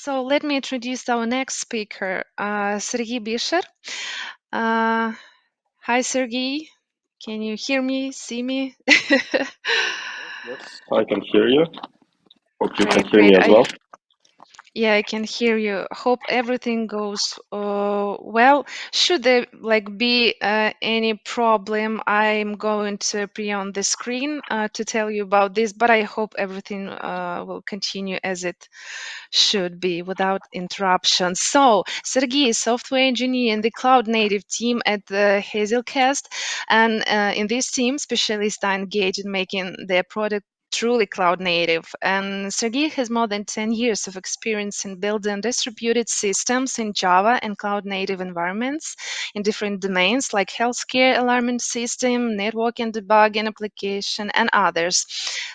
So let me introduce our next speaker, Sergii Bishyr. Hi, Sergei. Can you hear me, see me? Yes, I can hear you. Hope you can Great, hear me great. as well. Yeah, I can hear you. Hope everything goes well. Should there be any problem, I'm going to appear on the screen to tell you about this, but I hope everything will continue as it should be without interruption. So, Sergei is software engineer in the cloud native team at the Hazelcast, and in this team, specialists are engaged in making their product truly cloud native. And Sergei has more than 10 years of experience in building distributed systems in Java and cloud native environments in different domains like healthcare alarming system, networking debugging application, and others.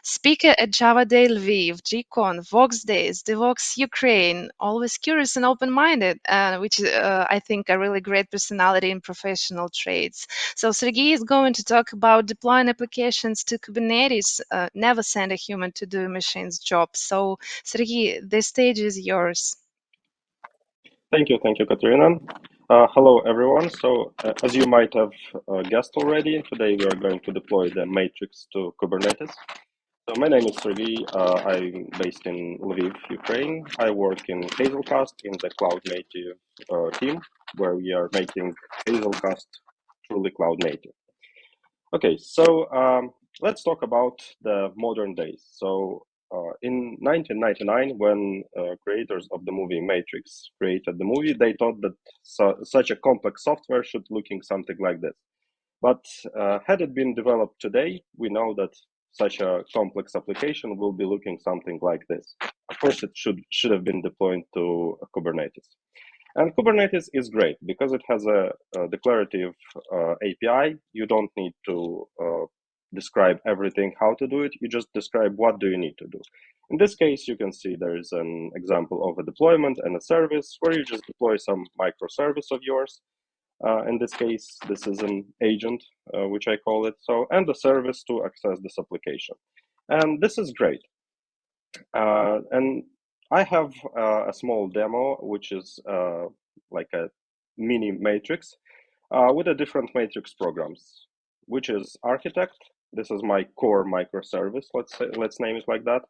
Speaker at Java Day Lviv, GCon, Vox Days, Devoxx Ukraine, always curious and open-minded, which is, I think, a really great personality in professional traits. So Sergei is going to talk about deploying applications to Kubernetes. Never send a human to do a machine's job. So Sergei, the stage is yours. Thank you, Katerina. Hello, everyone. So, as you might have guessed already, today we are going to deploy the matrix to Kubernetes. So, my name is Sergei. I'm based in Lviv, Ukraine. I work in Hazelcast in the cloud native team, where we are making Hazelcast truly cloud native. Okay, so let's talk about the modern days. So in 1999, when creators of the movie Matrix created the movie, they thought that such a complex software should looking something like this. But had it been developed today, we know that such a complex application will be looking something like this. Of course, it should have been deployed to Kubernetes. And Kubernetes is great because it has a declarative API. You don't need to describe everything how to do it. You just describe what do you need to do. In this case, you can see there is an example of a deployment and a service where you just deploy some microservice of yours. In this case, this is an agent, which I call it. So, and the service to access this application. And this is great. And I have a small demo, which is like a mini matrix with a different matrix programs, which is architect. This is my core microservice. Let's name it like that.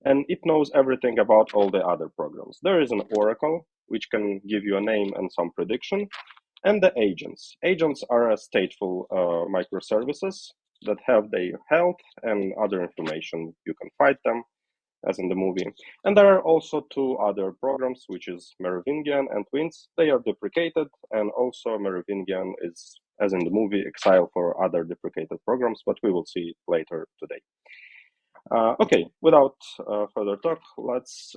And it knows everything about all the other programs. There is an oracle, which can give you a name and some prediction, and the agents. Agents are a stateful microservices that have their health and other information. You can fight them, as in the movie. And there are also two other programs, which is Merovingian and Twins. They are deprecated, and also Merovingian is, as in the movie, exile for other deprecated programs, but we will see it later today. Okay, without further talk, let's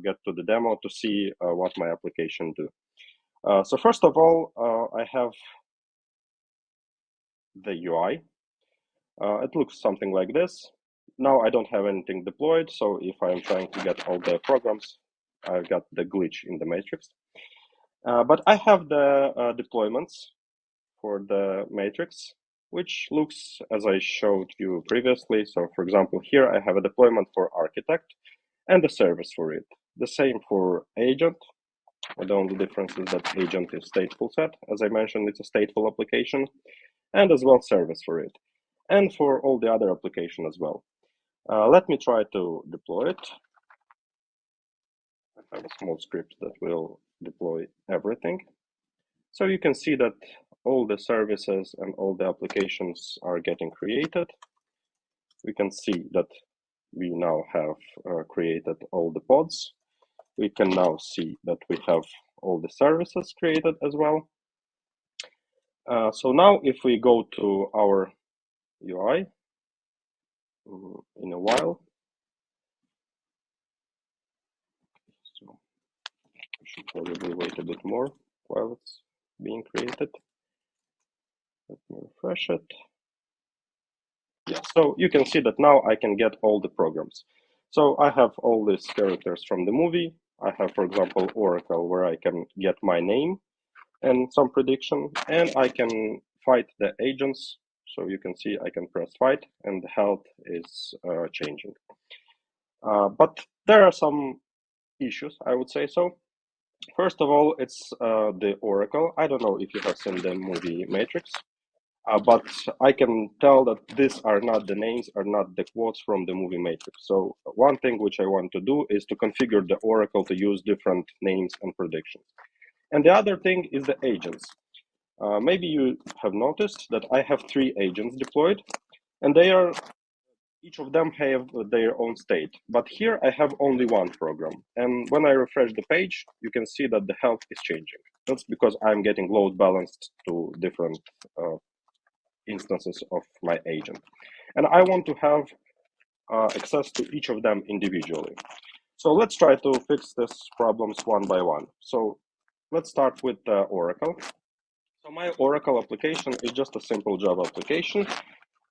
get to the demo to see what my application do. So first of all, I have the UI. It looks something like this. Now I don't have anything deployed, so if I'm trying to get all the programs, I've got the glitch in the matrix. But I have the deployments for the matrix, which looks as I showed you previously. So for example, here I have a deployment for architect and a service for it. The same for agent. The only difference is that agent is stateful set. As I mentioned, it's a stateful application, and as well service for it, and for all the other application as well. Let me try to deploy it. I have a small script that will deploy everything. So you can see that all the services and all the applications are getting created. We can see that we now have created all the pods. We can now see that we have all the services created as well. So now if we go to our UI in a while, so we should probably wait a bit more while it's being created. Let me refresh it. Yeah, so you can see that now I can get all the programs. So I have all these characters from the movie. I have, for example, Oracle, where I can get my name and some prediction, and I can fight the agents. So you can see I can press fight, and the health is changing. But there are some issues, I would say so. First of all, it's the Oracle. I don't know if you have seen the movie Matrix, but I can tell that these are not the names, are not the quotes from the movie Matrix. So one thing which I want to do is to configure the Oracle to use different names and predictions. And the other thing is the agents. Maybe you have noticed that I have 3 agents deployed, and they are each of them have their own state. But here I have only one program. And when I refresh the page, you can see that the health is changing. That's because I'm getting load balanced to different instances of my agent. And I want to have access to each of them individually. So let's try to fix these problems one by one. So let's start with Oracle. So my Oracle application is just a simple Java application,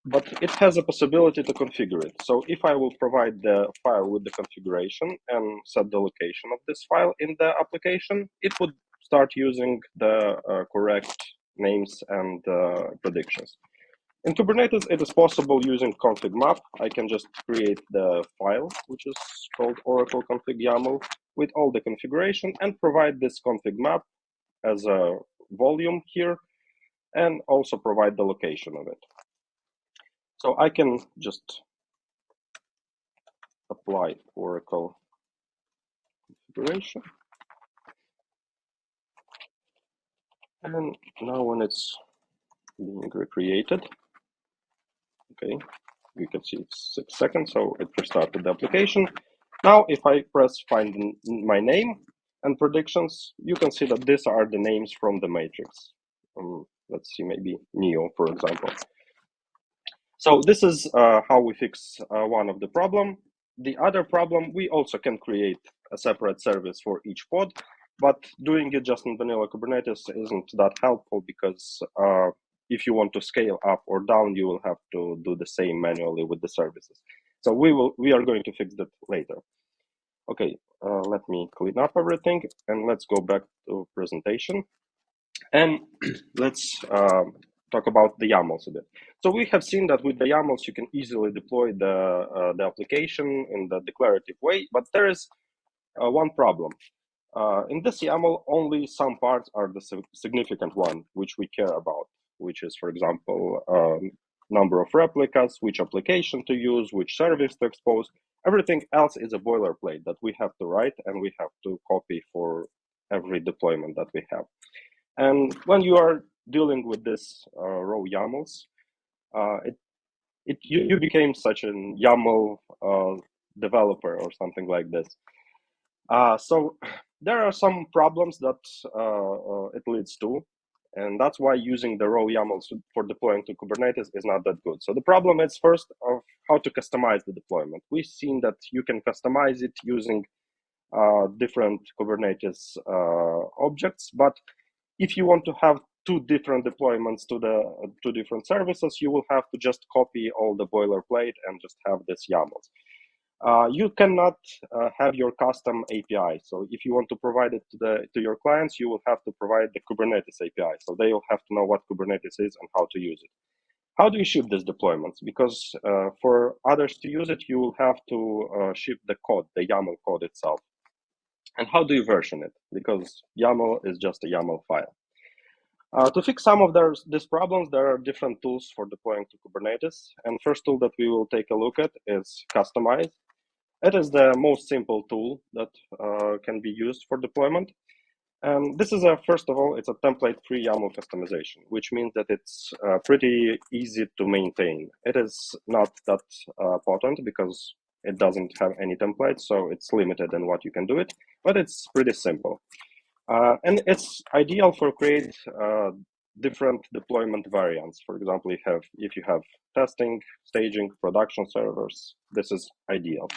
but it has a possibility to configure it. So if I will provide the file with the configuration and set the location of this file in the application, it would start using the correct names and predictions. In Kubernetes, it is possible using config map. I can just create the file, which is called Oracle config YAML, with all the configuration and provide this config map as a volume here, and also provide the location of it. So I can just apply Oracle configuration. And now when it's being recreated, okay, you can see it's 6 seconds, so it restarted the application. Now, if I press find my name and predictions, you can see that these are the names from the matrix. Let's see, maybe Neo, for example. So this is how we fix one of the problem. The other problem, we also can create a separate service for each pod, but doing it just in vanilla Kubernetes isn't that helpful because if you want to scale up or down, you will have to do the same manually with the services. So we are going to fix that later. Okay, let me clean up everything and let's go back to presentation. And let's talk about the YAMLs a bit. So we have seen that with the YAMLs, you can easily deploy the application in the declarative way, but there is one problem. In this YAML, only some parts are the significant one, which we care about, which is, for example, number of replicas, which application to use, which service to expose. Everything else is a boilerplate that we have to write and we have to copy for every deployment that we have. And when you are dealing with this raw YAMLs, you became such a YAML developer or something like this. So there are some problems that it leads to, and that's why using the raw YAMLs for deploying to Kubernetes is not that good. So the problem is first of how to customize the deployment. We've seen that you can customize it using different Kubernetes objects, but if you want to have 2 different deployments to the 2 different services, you will have to just copy all the boilerplate and just have this YAMLs. You cannot have your custom API. So if you want to provide it to your clients, you will have to provide the Kubernetes API. So they will have to know what Kubernetes is and how to use it. How do you ship these deployments? Because for others to use it, you will have to ship the code, the YAML code itself. And how do you version it? Because YAML is just a YAML file. To fix some of these problems, there are different tools for deploying to Kubernetes. And first tool that we will take a look at is Kustomize. It is the most simple tool that can be used for deployment. And this is first of all, it's a template-free YAML customization, which means that it's pretty easy to maintain. It is not that potent because it doesn't have any templates, so it's limited in what you can do it, but it's pretty simple. And it's ideal for create different deployment variants. For example, if you have testing, staging, production servers, this is ideal.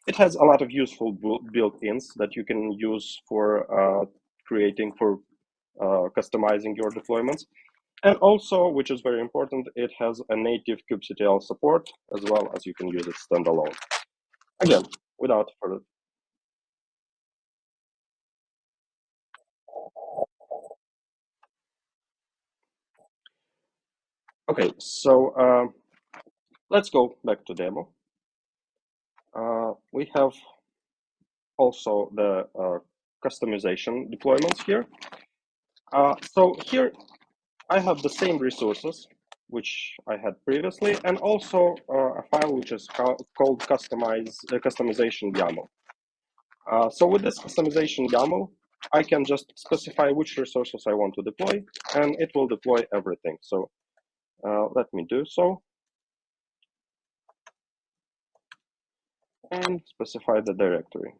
It has a lot of useful built-ins that you can use for customizing your deployments. And also, which is very important, it has a native kubectl support, as well as you can use it standalone. Again, without further. Okay, so let's go back to demo. We have also the customization deployments here. So here I have the same resources which I had previously, and also a file which is called customization YAML. So with this customization YAML, I can just specify which resources I want to deploy, and it will deploy everything. So let me do so, and specify the directory.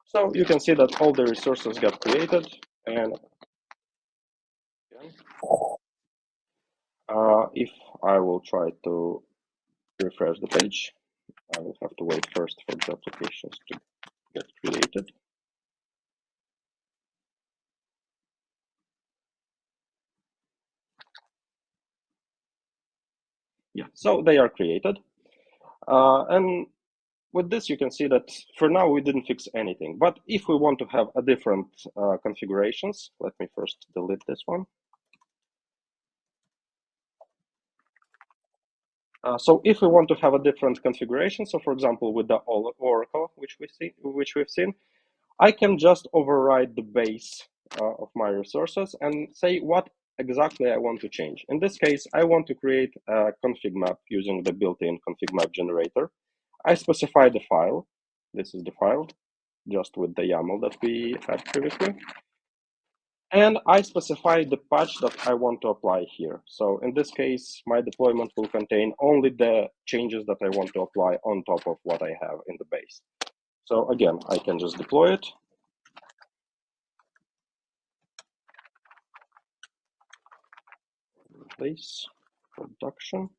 So you can see that all the resources got created, and if I will try to refresh the page, I will have to wait first for the applications to get created. Yeah, so they are created. And with this, you can see that for now, we didn't fix anything. But if we want to have a different configurations, let me first delete this one. So if we want to have a different configuration, so for example, with the Oracle, which we've seen, I can just override the base of my resources and say what exactly I want to change. In this case, I want to create a config map using the built-in config map generator. I specify the file. This is the file, just with the YAML that we had previously. And I specify the patch that I want to apply here. So in this case, my deployment will contain only the changes that I want to apply on top of what I have in the base. So again, I can just deploy it. Place, production.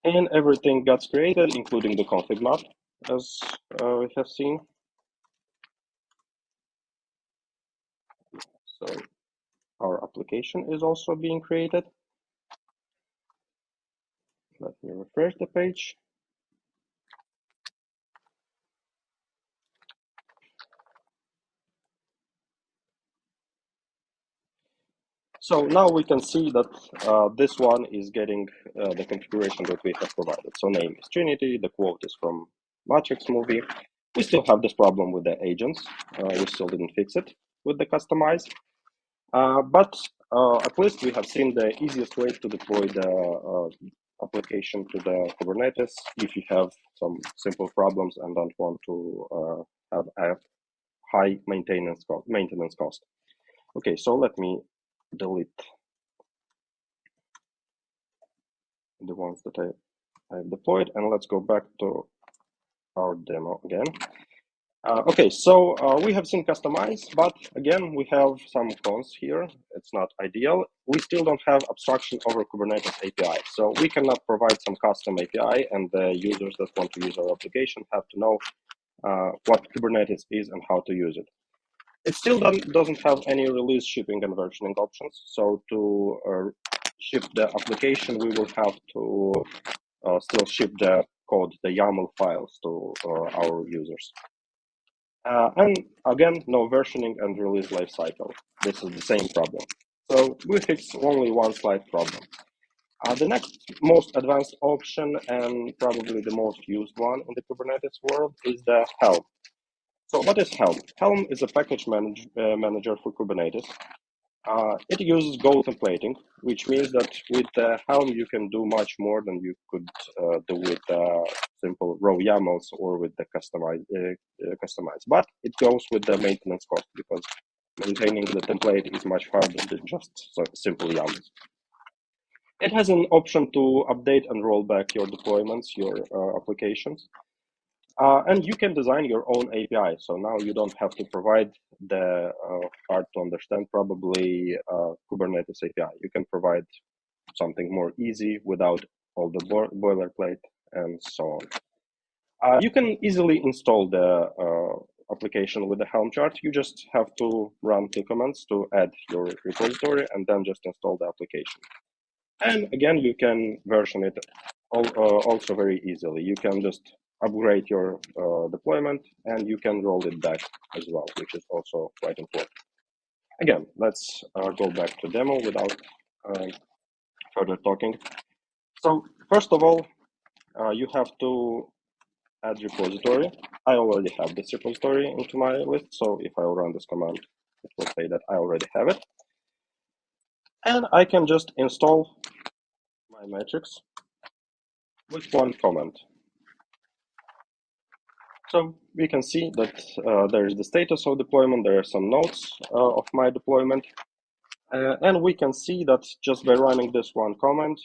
And everything gets created, including the config map, as we have seen. So our application is also being created. Let me refresh the page. So now we can see that this one is getting the configuration that we have provided. So name is Trinity, the quote is from Matrix movie. We still have this problem with the agents. We still didn't fix it with the customize. But at least we have seen the easiest way to deploy the application to the Kubernetes if you have some simple problems and don't want to have a high maintenance cost. Okay, so let me delete the ones that I've deployed, and let's go back to our demo again. Okay, so we have seen customize, but again, we have some cons here. It's not ideal. We still don't have abstraction over Kubernetes API. So we cannot provide some custom API, and the users that want to use our application have to know what Kubernetes is and how to use it. It still doesn't have any release shipping and versioning options. So to ship the application, we will have to still ship the code, the YAML files to our users. And again, no versioning and release lifecycle. This is the same problem. So we fix only one slight problem. The next most advanced option, and probably the most used one in the Kubernetes world, is the Helm. So what is Helm? Helm is a package manager for Kubernetes. It uses Go templating, which means that with Helm you can do much more than you could do with simple raw YAMLs or with the customize. But it goes with the maintenance cost because maintaining the template is much harder than just simple YAMLs. It has an option to update and roll back your deployments, your applications. And you can design your own API. So now you don't have to provide the hard to understand, probably Kubernetes API. You can provide something more easy without all the boilerplate and so on. You can easily install the application with the Helm chart. You just have to run 2 commands to add your repository and then just install the application. And again, you can version it also very easily. You can just upgrade your deployment and you can roll it back as well, which is also quite important. Again, let's go back to demo without further talking. So first of all, you have to add repository. I already have this repository into my list, so if I run this command, it will say that I already have it. And I can just install my metrics with one command. So we can see that there is the status of deployment, there are some notes of my deployment, and we can see that just by running this one command,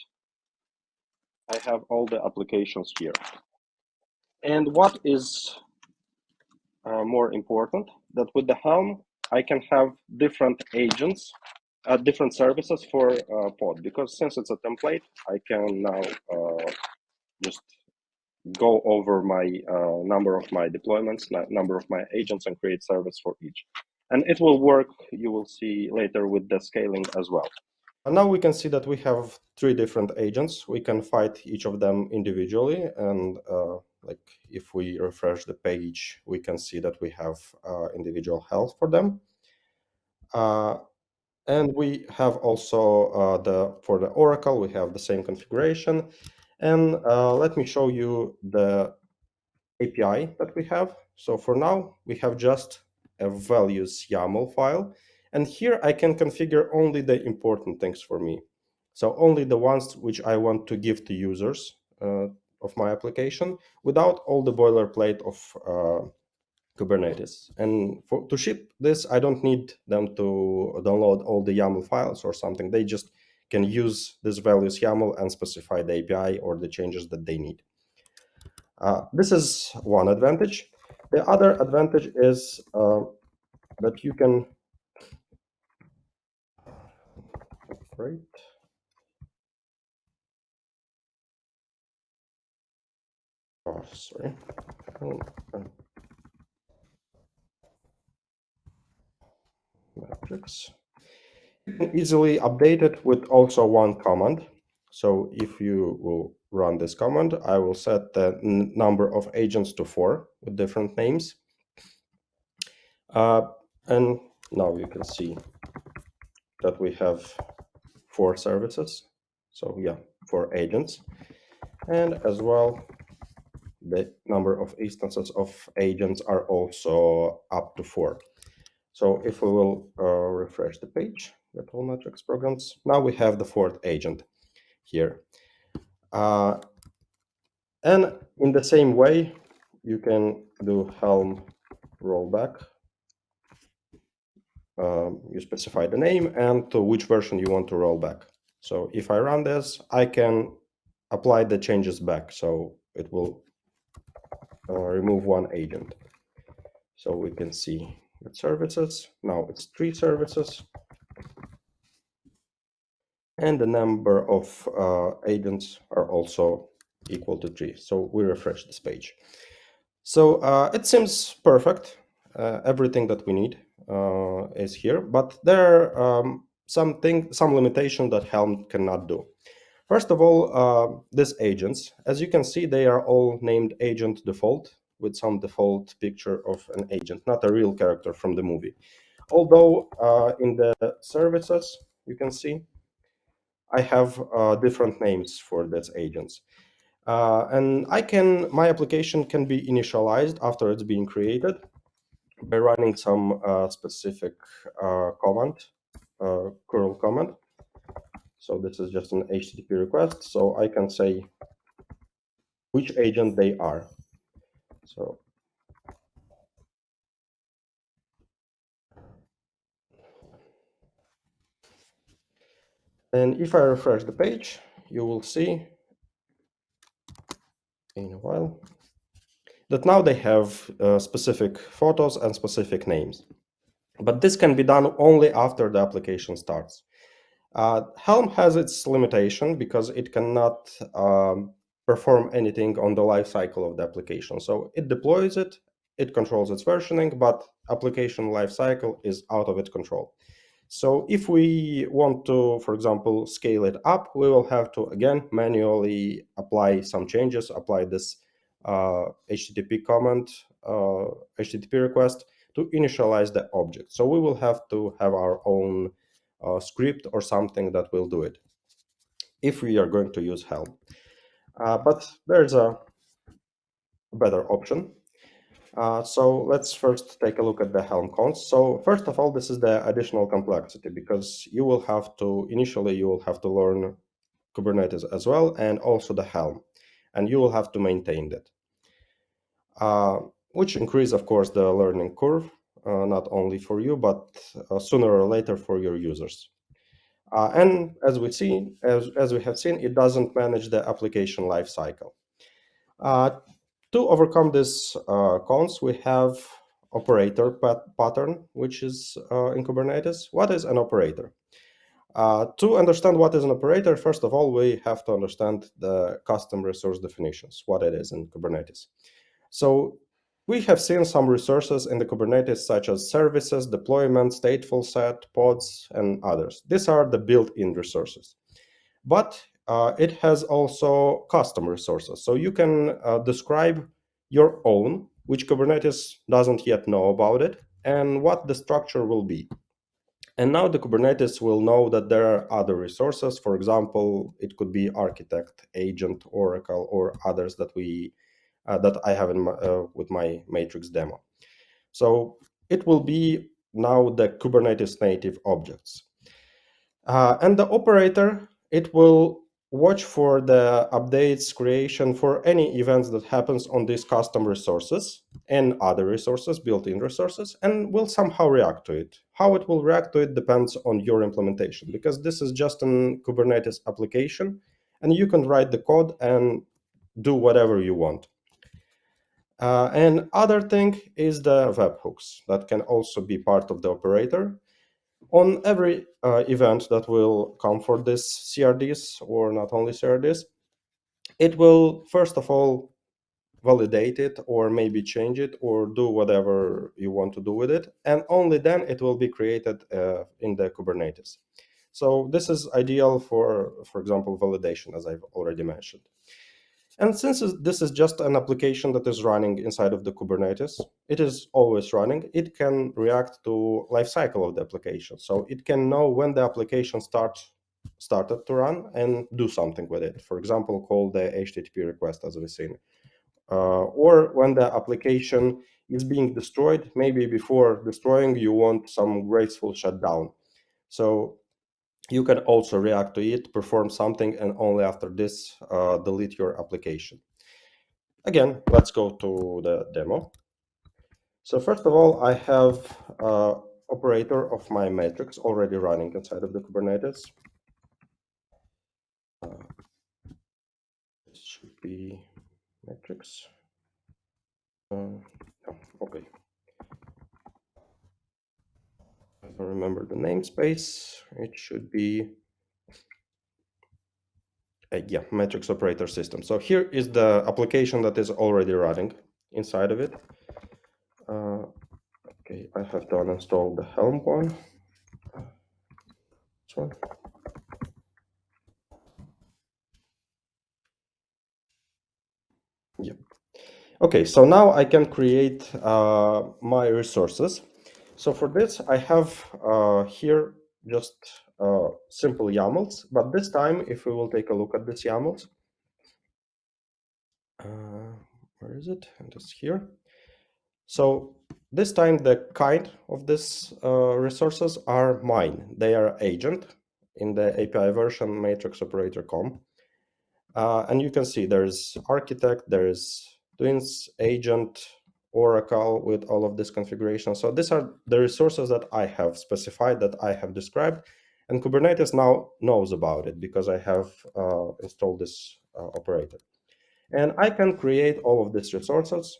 I have all the applications here. And what is more important, that with the Helm, I can have different agents, different services for pod, because since it's a template, I can now just go over my number of my deployments, number of my agents, and create service for each. And it will work, you will see later, with the scaling as well. And now we can see that we have 3 different agents. We can fight each of them individually, and like if we refresh the page, we can see that we have individual health for them. And we have also for the Oracle, we have the same configuration. And let me show you the API that we have. So for now, we have just a values YAML file. And here I can configure only the important things for me. So only the ones which I want to give to users of my application without all the boilerplate of Kubernetes. And to ship this, I don't need them to download all the YAML files or something. They just can use this values YAML and specify the API or the changes that they need. This is one advantage. The other advantage is that you can right. Oh, sorry. Metrics. You can easily update it with also one command. So if you will run this command, I will set the number of agents to 4 with different names. And now you can see that we have 4 services. So yeah, 4 agents. And as well, the number of instances of agents are also up to 4. So if we will refresh the page, get all metrics programs, now we have the 4th agent here. And in the same way, you can do Helm rollback. You specify the name and to which version you want to roll back. So if I run this, I can apply the changes back. So it will remove 1 agent. So we can see the services. Now it's 3 services. And the number of agents are also equal to 3. So we refresh this page. So it seems perfect. Everything that we need is here, but there are some limitation that Helm cannot do. First of all, these agents, as you can see, they are all named agent default with some default picture of an agent, not a real character from the movie. Although in the services, you can see I have different names for these agents. And my application can be initialized after it's being created by running some specific command, curl command. So this is just an HTTP request. So I can say which agent they are. So and if I refresh the page, you will see in a while that now they have specific photos and specific names. But this can be done only after the application starts. Helm has its limitation because it cannot perform anything on the life cycle of the application. So it deploys it, it controls its versioning, but application life cycle is out of its control. So if we want to, for example, scale it up, we will have to, again, manually apply some changes, apply this HTTP command, HTTP request to initialize the object. So we will have to have our own script or something that will do it if we are going to use Helm. But there's a better option. So let's first take a look at the Helm cons. So first of all, this is the additional complexity because you will have to, initially you will have to learn Kubernetes as well, and also the Helm, and you will have to maintain that, which increase, of course, the learning curve, not only for you, but sooner or later for your users. And as we have seen, it doesn't manage the application lifecycle. To overcome this cons, we have operator pattern, which is in Kubernetes. What is an operator? To understand what is an operator, first of all, we have to understand the custom resource definitions, what it is in Kubernetes. So we have seen some resources in the Kubernetes, such as services, deployment, stateful set, pods, and others. These are the built-in resources. But it has also custom resources. So you can describe your own, which Kubernetes doesn't yet know about it, and what the structure will be. And now the Kubernetes will know that there are other resources. For example, it could be architect, agent, Oracle, or others that that I have in with my Matrix demo. So it will be now the Kubernetes native objects. And the operator, it will watch for the updates creation for any events that happens on these custom resources and other resources, built-in resources, and will somehow react to it. How it will react to it depends on your implementation, because this is just an Kubernetes application, and you can write the code and do whatever you want. And other thing is the webhooks that can also be part of the operator. On every event that will come for this CRDs, or not only CRDs, it will first of all validate it, or maybe change it, or do whatever you want to do with it, and only then it will be created in the Kubernetes. So this is ideal for example, validation, as I've already mentioned. And since this is just an application that is running inside of the Kubernetes, it is always running, it can react to lifecycle of the application. So it can know when the application started to run and do something with it. For example, call the HTTP request, as we've seen. Or when the application is being destroyed, maybe before destroying, you want some graceful shutdown. So you can also react to it, perform something, and only after this delete your application. Again, let's go to the demo. So first of all, I have operator of my matrix already running inside of the Kubernetes. It should be matrix. Oh, okay. I don't remember the namespace. It should be yeah, matrix operator system. So here is the application that is already running inside of it. Okay, I have to uninstall the Helm one. This one. Yep. Okay, so now I can create my resources. So for this, I have here just simple YAMLs, but this time, if we will take a look at this YAMLs, where is it? It is here. So this time, the kind of this resources are mine. They are agent in the API version matrix operator com. And you can see there's architect, there's twins, agent, Oracle with all of this configuration. So these are the resources that I have specified, that I have described. And Kubernetes now knows about it because I have installed this operator. And I can create all of these resources.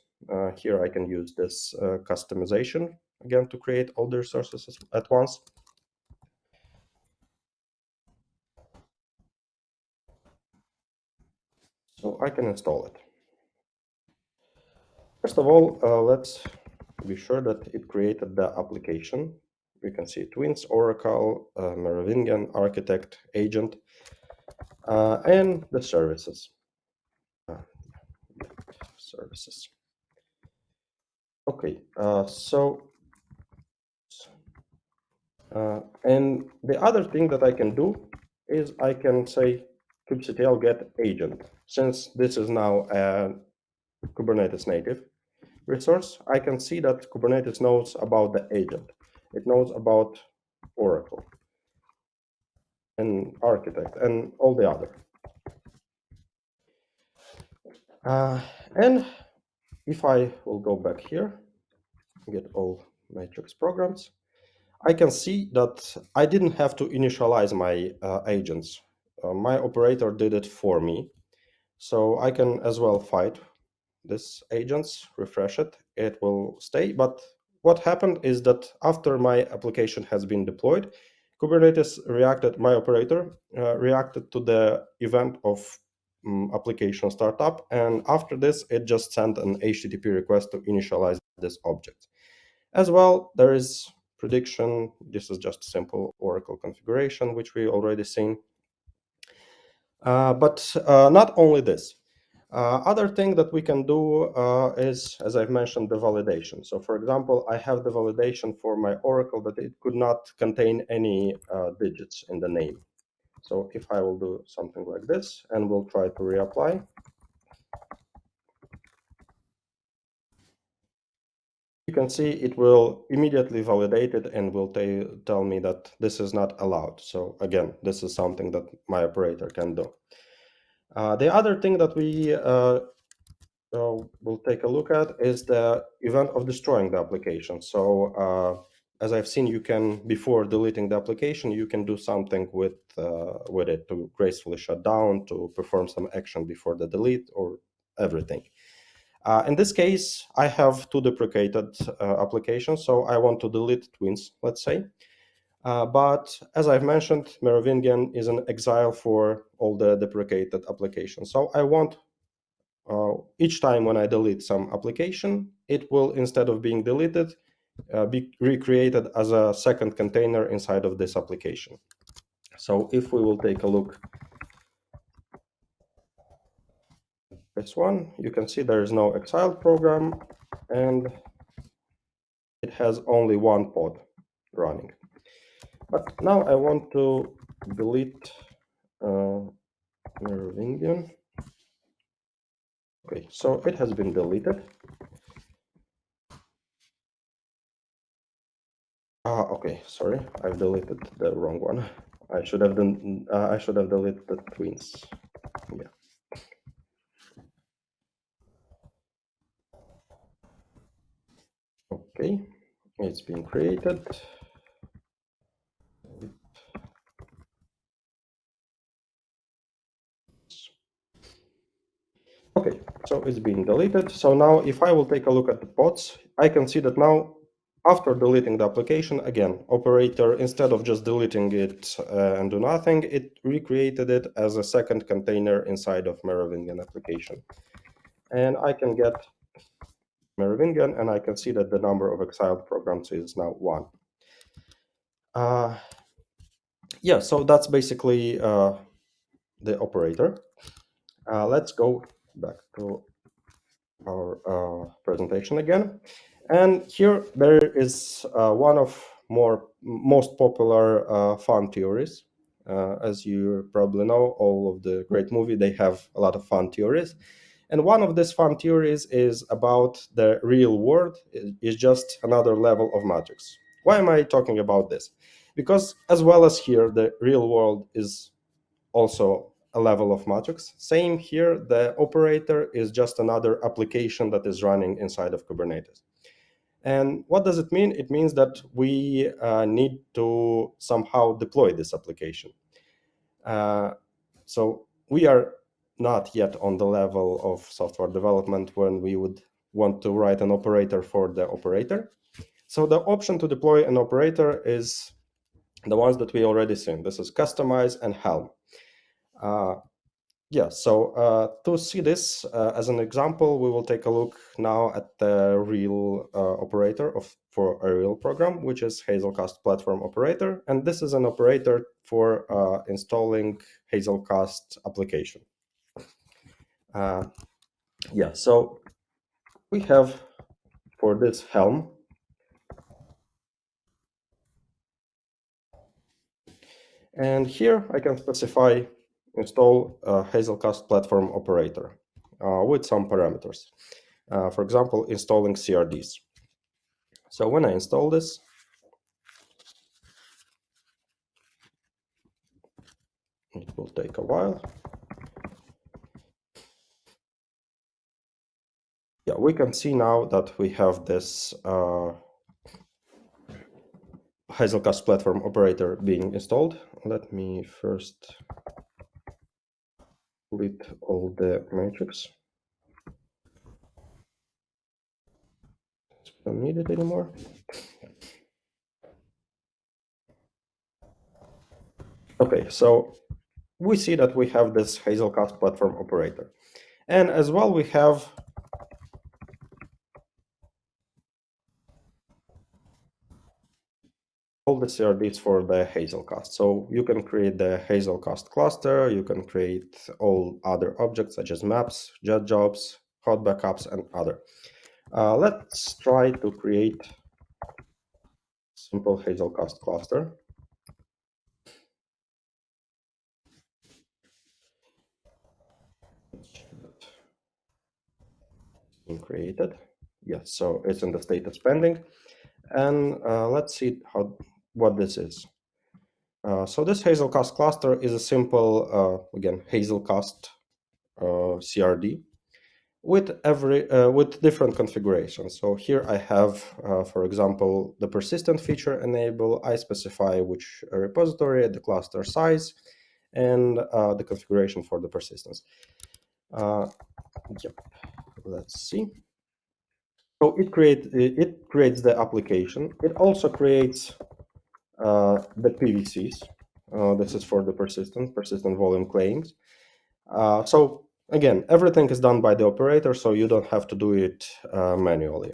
Here I can use this customization again to create all the resources at once. So I can install it. First of all, let's be sure that it created the application. We can see Twins, Oracle, Merovingian, Architect, Agent, and the services. Services. Okay, and the other thing that I can do is I can say kubectl get agent. Since this is now Kubernetes native resource, I can see that Kubernetes knows about the agent. It knows about Oracle and Architect and all the other. And if I will go back here, get all matrix programs, I can see that I didn't have to initialize my agents. My operator did it for me. So I can as well fight this agents, refresh it, it will stay. But what happened is that after my application has been deployed, Kubernetes reacted, my operator reacted to the event of application startup. And after this, it just sent an HTTP request to initialize this object. As well, there is prediction. This is just simple Oracle configuration, which we already seen. But not only this. Other thing that we can do is, as I've mentioned, the validation. So for example, I have the validation for my Oracle that it could not contain any digits in the name. So if I will do something like this and we'll try to reapply, you can see it will immediately validate it and will tell me that this is not allowed. So again, this is something that my operator can do. The other thing that we we'll take a look at is the event of destroying the application. So as I've seen, you can, before deleting the application, you can do something with it to gracefully shut down, to perform some action before the delete, or everything. In this case, I have two deprecated applications, so I want to delete twins, let's say. But as I've mentioned, Merovingian is an exile for all the deprecated applications. So I want each time when I delete some application, it will, instead of being deleted, be recreated as a second container inside of this application. So if we will take a look at this one, you can see there is no exiled program and it has only one pod running. But now I want to delete Merovingian. Okay, so it has been deleted. Okay, sorry, I've deleted the wrong one. I should have done. I should have deleted the twins. Yeah. Okay, it's been created. Okay, so it's been deleted. So now if I will take a look at the pods, I can see that now after deleting the application, again, operator, instead of just deleting it and do nothing, it recreated it as a second container inside of Merovingian application. And I can get Merovingian and I can see that the number of exiled programs is now 1. Yeah, so that's basically the operator. Let's go back to our presentation again. And here there is one of most popular fun theories. As you probably know, all of the great movie, they have a lot of fun theories. And one of these fun theories is about the real world is just another level of matrix. Why am I talking about this? Because as well as here, the real world is also a level of matrix. Same here, the operator is just another application that is running inside of Kubernetes. And what does it mean? It means that we need to somehow deploy this application. So we are not yet on the level of software development when we would want to write an operator for the operator. So the option to deploy an operator is the ones that we already seen. This is kustomize and Helm. Yeah, so to see this as an example, we will take a look now at the real operator for a real program, which is Hazelcast Platform Operator. And this is an operator for installing Hazelcast application. Yeah, so we have for this Helm, and here I can specify install Hazelcast Platform Operator. with some parameters. For example, installing CRDs. So when I install this, it will take a while. Yeah, we can see now that we have this Hazelcast platform operator being installed. Let me first delete all the matrix. Don't need it anymore. Okay, so we see that we have this Hazelcast platform operator. And as well, we have all the CRDs for the Hazelcast. So you can create the Hazelcast cluster, you can create all other objects such as maps, jet jobs, hot backups, and other. Let's try to create simple Hazelcast cluster. Being created. Yes, so it's in the status pending. And let's see what this is. So this Hazelcast cluster is a simple, again, Hazelcast CRD with with different configurations. So here I have, for example, the persistent feature enable. I specify which repository, the cluster size, and the configuration for the persistence. Yep. Let's see. So it creates the application. It also creates the PVCs. This is for the persistent volume claims. So again, everything is done by the operator, so you don't have to do it manually.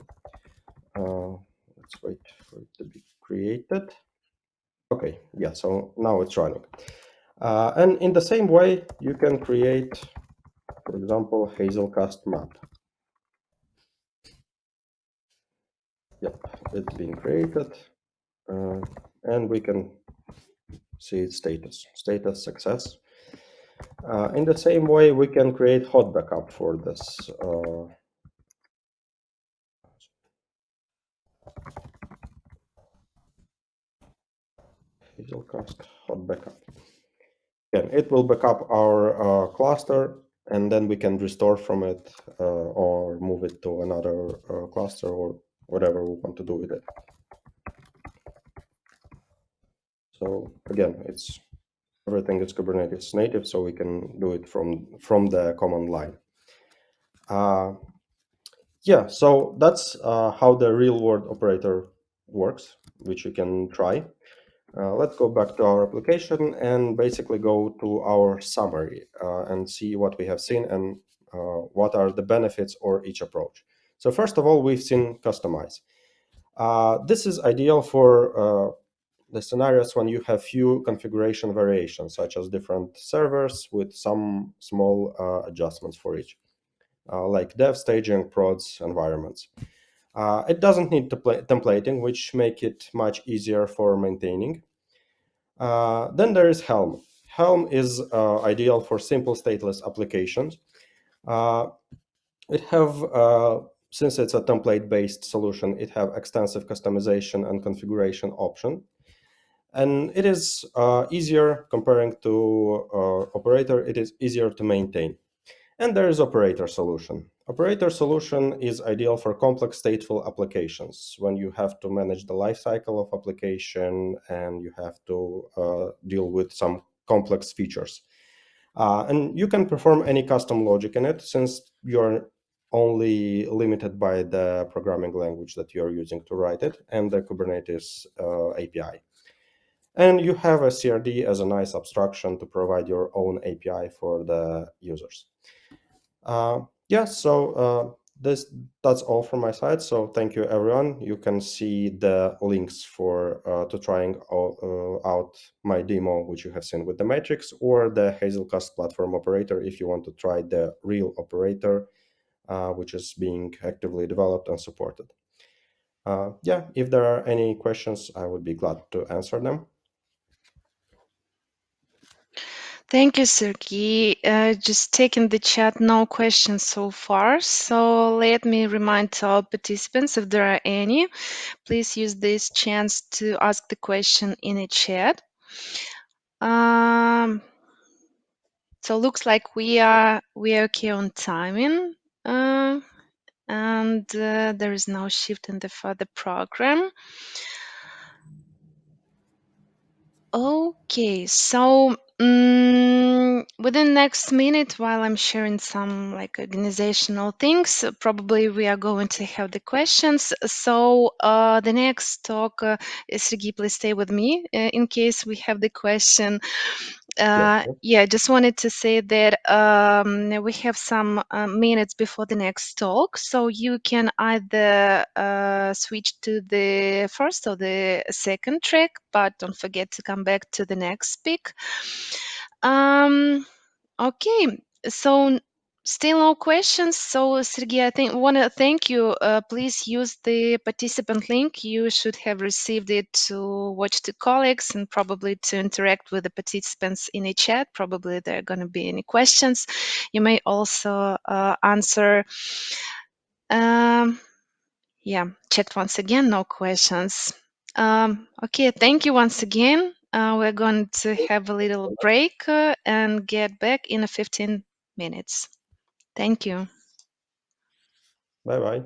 Let's wait for it to be created. Okay, yeah, so now it's running. And in the same way, you can create, for example, Hazelcast map. Yep, it's being created. And we can see its status success. In the same way, we can create hot backup for this. Hazelcast hot backup. Again, it will backup our cluster, and then we can restore from it or move it to another cluster or whatever we want to do with it. So again, everything is Kubernetes native, so we can do it from the command line. Yeah, so that's how the real-world operator works, which you can try. Let's go back to our application and basically go to our summary and see what we have seen and what are the benefits of each approach. So first of all, we've seen kustomize. This is ideal for the scenarios when you have few configuration variations, such as different servers with some small adjustments for each, like dev, staging, prods, environments. It doesn't need templating, which make it much easier for maintaining. Then there is Helm. Helm is ideal for simple stateless applications. Since it's a template-based solution, it have extensive customization and configuration option. And it is easier comparing to operator, it is easier to maintain. And there is operator solution. Operator solution is ideal for complex stateful applications when you have to manage the lifecycle of application and you have to deal with some complex features. And you can perform any custom logic in it since you're only limited by the programming language that you're using to write it and the Kubernetes API. And you have a CRD as a nice abstraction to provide your own API for the users. Yeah, so that's all from my side. So thank you, everyone. You can see the links for to trying out my demo, which you have seen with the matrix, or the Hazelcast platform operator if you want to try the real operator, which is being actively developed and supported. Yeah, if there are any questions, I would be glad to answer them. Thank you, Sergey. Just taking the chat, no questions so far. So let me remind all participants, if there are any, please use this chance to ask the question in the chat. So looks like we are okay on timing, and there is no shift in the further program. Okay, so within next minute, while I'm sharing some like organizational things, probably we are going to have the questions. So the next talk, Sergey, please stay with me in case we have the question. Yeah, just wanted to say that we have some minutes before the next talk, so you can either switch to the first or the second track, but don't forget to come back to the next speak. Okay, so still no questions. So Sergey, I think want to thank you. Please use the participant link. You should have received it to watch the colleagues and probably to interact with the participants in a chat. Probably there are going to be any questions. You may also answer. Yeah, checked once again, no questions. Okay, thank you once again. We're going to have a little break and get back in 15 minutes. Thank you. Bye bye.